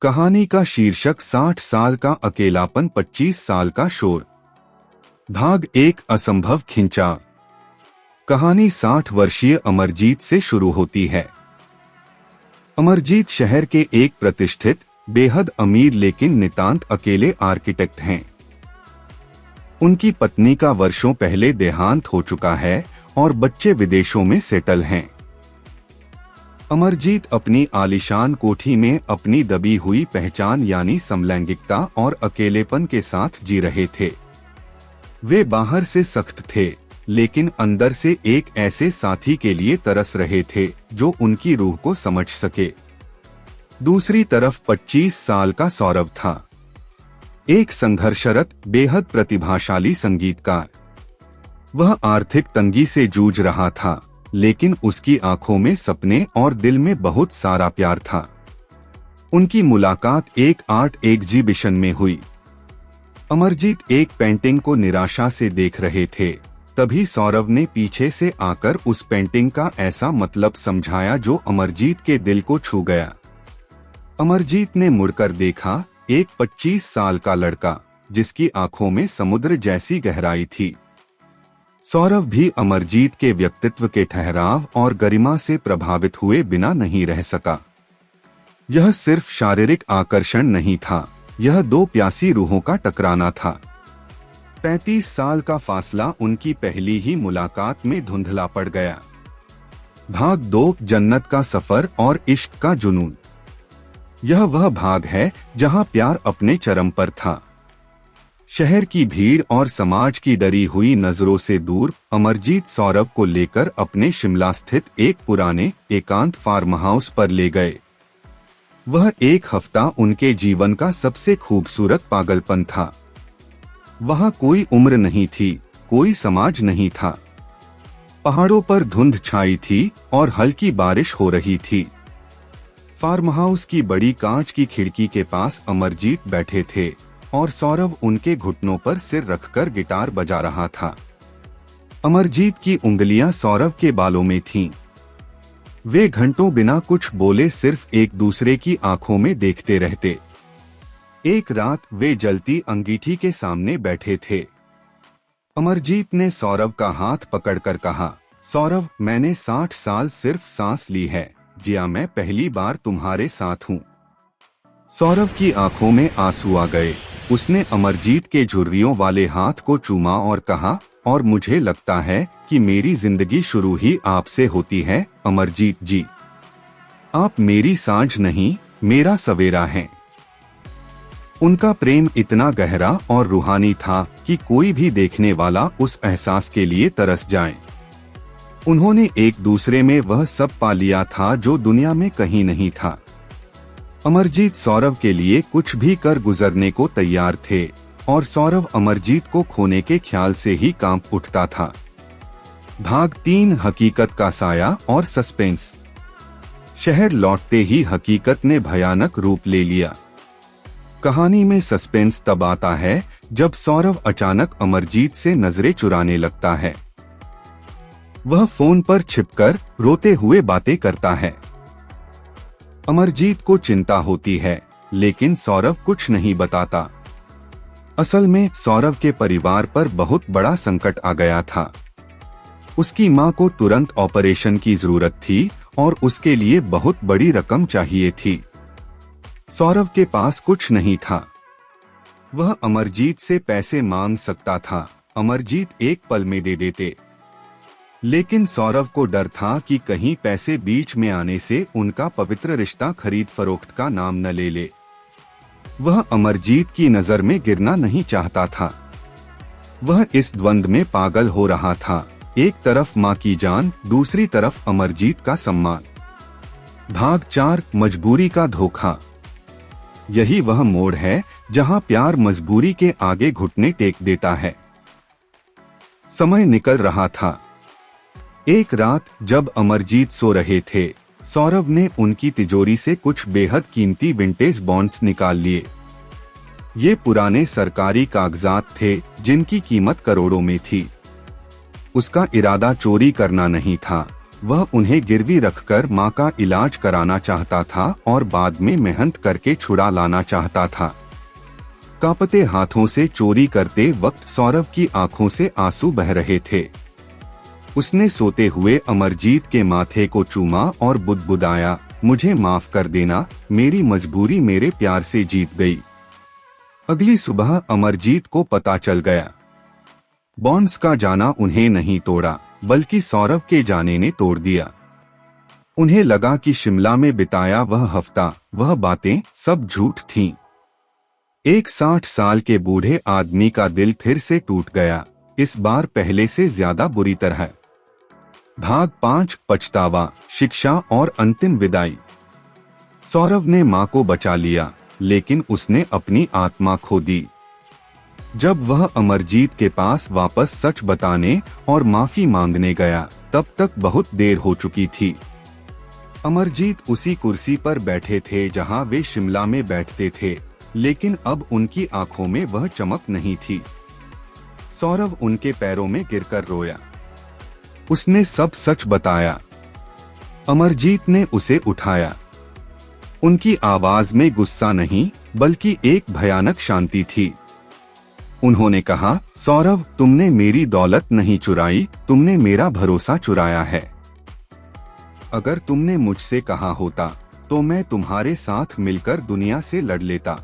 कहानी का शीर्षक 60 साल का अकेलापन 25 साल का शोर। भाग 1 असंभव खिंचाव। कहानी 60 वर्षीय अमरजीत से शुरू होती है। अमरजीत शहर के एक प्रतिष्ठित, बेहद अमीर लेकिन नितांत अकेले आर्किटेक्ट हैं। उनकी पत्नी का वर्षों पहले देहांत हो चुका है और बच्चे विदेशों में सेटल हैं। अमरजीत अपनी आलीशान कोठी में अपनी दबी हुई पहचान यानी समलैंगिकता और अकेलेपन के साथ जी रहे थे। वे बाहर से सख्त थे, लेकिन अंदर से एक ऐसे साथी के लिए तरस रहे थे जो उनकी रूह को समझ सके। दूसरी तरफ 25 साल का सौरभ था, एक संघर्षरत, बेहद प्रतिभाशाली संगीतकार। वह आर्थिक तंगी से जूझ रहा था, लेकिन उसकी आंखों में सपने और दिल में बहुत सारा प्यार था। उनकी मुलाकात एक आर्ट एग्जीबिशन में हुई। अमरजीत एक पेंटिंग को निराशा से देख रहे थे, तभी सौरभ ने पीछे से आकर उस पेंटिंग का ऐसा मतलब समझाया जो अमरजीत के दिल को छू गया। अमरजीत ने मुड़कर देखा, एक 25 साल का लड़का जिसकी आंखों में समुद्र जैसी गहराई थी। सौरभ भी अमरजीत के व्यक्तित्व के ठहराव और गरिमा से प्रभावित हुए बिना नहीं रह सका। यह सिर्फ शारीरिक आकर्षण नहीं था, यह दो प्यासी रूहों का टकराना था। 35 साल का फासला उनकी पहली ही मुलाकात में धुंधला पड़ गया। भाग 2 जन्नत का सफर और इश्क का जुनून। यह वह भाग है जहां प्यार अपने चरम पर था। शहर की भीड़ और समाज की डरी हुई नजरों से दूर अमरजीत सौरभ को लेकर अपने शिमला स्थित एक पुराने एकांत फार्म हाउस पर ले गए। वह एक हफ्ता उनके जीवन का सबसे खूबसूरत पागलपन था। वहां कोई उम्र नहीं थी, कोई समाज नहीं था। पहाड़ों पर धुंध छाई थी और हल्की बारिश हो रही थी। फार्म हाउस की बड़ी कांच की खिड़की के पास अमरजीत बैठे थे और सौरभ उनके घुटनों पर सिर रखकर गिटार बजा रहा था। अमरजीत की उंगलियां सौरभ के बालों में थीं। वे घंटों बिना कुछ बोले सिर्फ एक दूसरे की आंखों में देखते रहते। एक रात वे जलती अंगीठी के सामने बैठे थे। अमरजीत ने सौरभ का हाथ पकड़कर कहा, सौरभ, मैंने 60 साल सिर्फ सांस ली है, जिया मैं पहली बार तुम्हारे साथ हूँ। सौरभ की आंखों में आंसू आ गए। उसने अमरजीत के झुर्रियों वाले हाथ को चूमा और कहा, और मुझे लगता है कि मेरी जिंदगी शुरू ही आपसे होती है अमरजीत जी। आप मेरी सांझ नहीं, मेरा सवेरा हैं। उनका प्रेम इतना गहरा और रूहानी था कि कोई भी देखने वाला उस एहसास के लिए तरस जाए। उन्होंने एक दूसरे में वह सब पा लिया था जो दुनिया में कहीं नहीं था। अमरजीत सौरभ के लिए कुछ भी कर गुजरने को तैयार थे और सौरभ अमरजीत को खोने के ख्याल से ही कांप उठता था। भाग 3 हकीकत का साया और सस्पेंस। शहर लौटते ही हकीकत ने भयानक रूप ले लिया। कहानी में सस्पेंस तब आता है जब सौरभ अचानक अमरजीत से नजरें चुराने लगता है। वह फोन पर छिपकर रोते हुए बातें करता है। अमरजीत को चिंता होती है, लेकिन सौरभ कुछ नहीं बताता। असल में सौरभ के परिवार पर बहुत बड़ा संकट आ गया था। उसकी मां को तुरंत ऑपरेशन की जरूरत थी और उसके लिए बहुत बड़ी रकम चाहिए थी। सौरभ के पास कुछ नहीं था। वह अमरजीत से पैसे मांग सकता था, अमरजीत एक पल में दे देते। लेकिन सौरभ को डर था कि कहीं पैसे बीच में आने से उनका पवित्र रिश्ता खरीद फरोख्त का नाम न ले ले। वह अमरजीत की नजर में गिरना नहीं चाहता था। वह इस द्वंद्व में पागल हो रहा था, एक तरफ मां की जान, दूसरी तरफ अमरजीत का सम्मान। भाग 4 मजबूरी का धोखा। यही वह मोड़ है जहां प्यार मजबूरी के आगे घुटने टेक देता है। समय निकल रहा था। एक रात जब अमरजीत सो रहे थे, सौरभ ने उनकी तिजोरी से कुछ बेहद कीमती विंटेज बॉन्ड्स निकाल लिए। ये पुराने सरकारी कागजात थे जिनकी कीमत करोड़ों में थी। उसका इरादा चोरी करना नहीं था, वह उन्हें गिरवी रखकर मां का इलाज कराना चाहता था और बाद में मेहनत करके छुड़ा लाना चाहता था। कांपते हाथों से चोरी करते वक्त सौरभ की आंखों से आंसू बह रहे थे। उसने सोते हुए अमरजीत के माथे को चूमा और बुदबुदाया, मुझे माफ कर देना, मेरी मजबूरी मेरे प्यार से जीत गई। अगली सुबह अमरजीत को पता चल गया। बॉन्स का जाना उन्हें नहीं तोड़ा, बल्कि सौरभ के जाने ने तोड़ दिया। उन्हें लगा कि शिमला में बिताया वह हफ्ता, वह बातें सब झूठ थीं। एक 60 साल के बूढ़े आदमी का दिल फिर से टूट गया, इस बार पहले से ज्यादा बुरी तरह। भाग 5, पछतावा, शिक्षा और अंतिम विदाई। सौरभ ने मां को बचा लिया, लेकिन उसने अपनी आत्मा खो दी। जब वह अमरजीत के पास वापस सच बताने और माफी मांगने गया, तब तक बहुत देर हो चुकी थी। अमरजीत उसी कुर्सी पर बैठे थे जहां वे शिमला में बैठते थे, लेकिन अब उनकी आंखों में वह चमक नहीं थी। सौरभ उनके पैरों में गिरकर रोया। उसने सब सच बताया। अमरजीत ने उसे उठाया। उनकी आवाज में गुस्सा नहीं, बल्कि एक भयानक शांति थी। उन्होंने कहा, सौरभ, तुमने मेरी दौलत नहीं चुराई, तुमने मेरा भरोसा चुराया है। अगर तुमने मुझसे कहा होता तो मैं तुम्हारे साथ मिलकर दुनिया से लड़ लेता,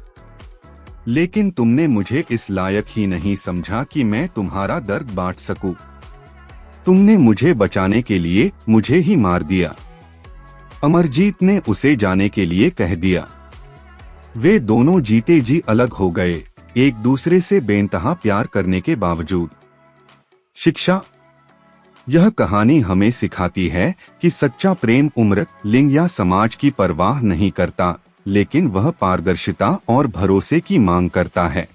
लेकिन तुमने मुझे इस लायक ही नहीं समझा कि मैं तुम्हारा दर्द बांट सकूं। तुमने मुझे बचाने के लिए मुझे ही मार दिया। अमरजीत ने उसे जाने के लिए कह दिया। वे दोनों जीते जी अलग हो गए, एक दूसरे से बेइंतहा प्यार करने के बावजूद। शिक्षा। यह कहानी हमें सिखाती है कि सच्चा प्रेम उम्र, लिंग या समाज की परवाह नहीं करता, लेकिन वह पारदर्शिता और भरोसे की मांग करता है।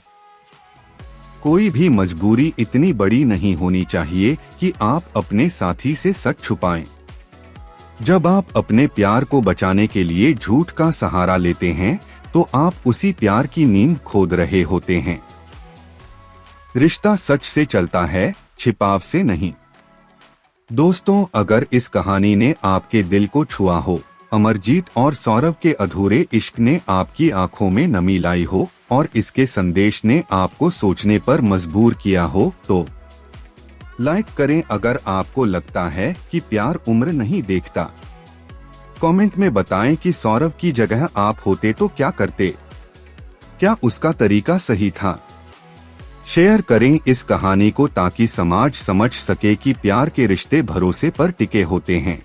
कोई भी मजबूरी इतनी बड़ी नहीं होनी चाहिए कि आप अपने साथी से सच छुपाएं। जब आप अपने प्यार को बचाने के लिए झूठ का सहारा लेते हैं, तो आप उसी प्यार की नींद खोद रहे होते हैं। रिश्ता सच से चलता है, छिपाव से नहीं। दोस्तों, अगर इस कहानी ने आपके दिल को छुआ हो, अमरजीत और सौरभ के अधूरे इश्क ने आपकी आंखों में नमी लाई हो और इसके संदेश ने आपको सोचने पर मजबूर किया हो, तो लाइक करें। अगर आपको लगता है कि प्यार उम्र नहीं देखता, कमेंट में बताएं कि सौरभ की जगह आप होते तो क्या करते। क्या उसका तरीका सही था? शेयर करें इस कहानी को ताकि समाज समझ सके कि प्यार के रिश्ते भरोसे पर टिके होते हैं।